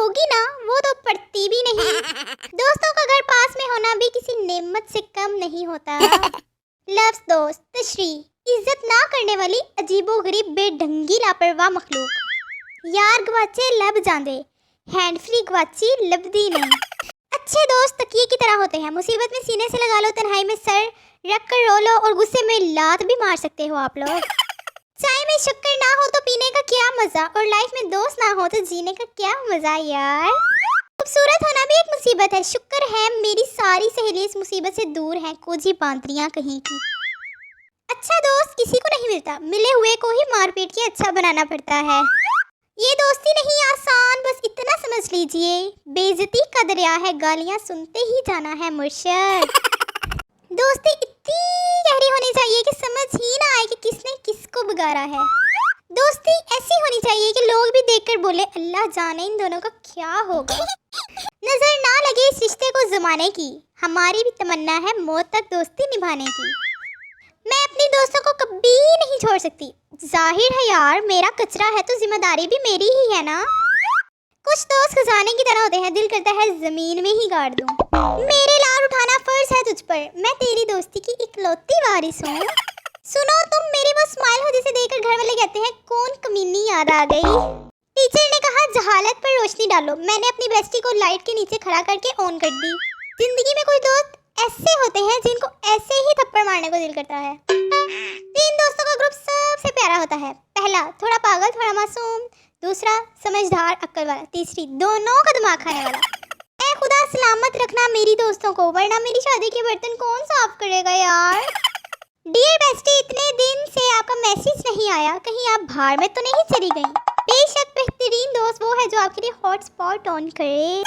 होगी ना वो तो पड़ती भी नहीं। दोस्तों का घर पास में होना भी किसी नेमत से कम नहीं होता। लफ्ज़ दोस्त, तशरी, इज्जत ना करने वाली अजीबोगरीब बेढंगी लापरवाह मखलूक। यार गवाचे लब जांदे, हैंड फ्री गवाची लबदी नहीं। अच्छे दोस्त तकिए की तरह होते हैं, मुसीबत में सीने से लगा लो, तन्हाई में सर रख कर रो लो और गुस्से में लात भी मार सकते हो आप लोग। चाय में शक्कर ना हो तो पीने का क्या मजा, और लाइफ में दोस्त ना हो तो जीने का क्या मजा यार। खूबसूरत होना भी एक मुसीबत है, शुक्र है मेरी सारी सहेली इस मुसीबत से दूर हैं, कोजी बांदरियां कहीं की। अच्छा दोस्त किसी को नहीं मिलता, मिले हुए को ही मार पीट के अच्छा बनाना पड़ता है। ये दोस्ती नहीं आसान, बस इतना समझ लीजिए, बेइज्जती का दरिया है, गालियां सुनते ही जाना है मुर्शद। दोस्ती इतनी गहरी होनी चाहिए कि समझ ही ना आए कि किसने किसको बिगाड़ा है। दोस्ती ऐसी होनी चाहिए कि लोग भी देखकर बोले अल्लाह जाने इन दोनों का क्या होगा। नजर ना लगे इस रिश्ते को जमाने की, हमारी भी तमन्ना है मौत तक दोस्ती निभाने की। मैं अपनी दोस्तों को कभी नहीं छोड़ सकती, जाहिर है यार मेरा कचरा है तो जिम्मेदारी भी मेरी ही है ना। कुछ दोस्त खजाने की तरह होते हैं, दिल करता है जमीन में ही गाड़ दूं। मेरे लार उठाना फर्ज है तुझ पर, मैं तेरी दोस्ती की इकलौती वारिस हूँ। सुनो तुम मेरी वो स्माइल हो जिसे देखकर घर वाले कहते हैं कौन कमीनी याद आ गई। टीचर ने कहा जहालत पर रोशनी डालो, मैंने अपनी बेस्टी को लाइट के नीचे खड़ा करके ऑन कर दी। जिंदगी में कोई दोस्त ऐसे होते हैं जिनको ऐसे ही थप्पड़ मारने को दिल करता है। 3 दोस्तों का ग्रुप सबसे प्यारा होता है, पहला थोड़ा पागल थोड़ा मासूम, दूसरा समझदार अक्ल वाला, तीसरी दोनों का दिमाग खाने वाला। ऐ खुदा सलामत रखना मेरी दोस्तों को, वरना मेरी शादी के बर्तन कौन साफ करेगा यार। डियर बेस्टी, इतने दिन से आपका मैसेज नहीं आया, कहीं आप बाहर में तो नहीं चली गई। बेशक बेहतरीन दोस्त वो है जो आपके लिए हॉटस्पॉट ऑन करे।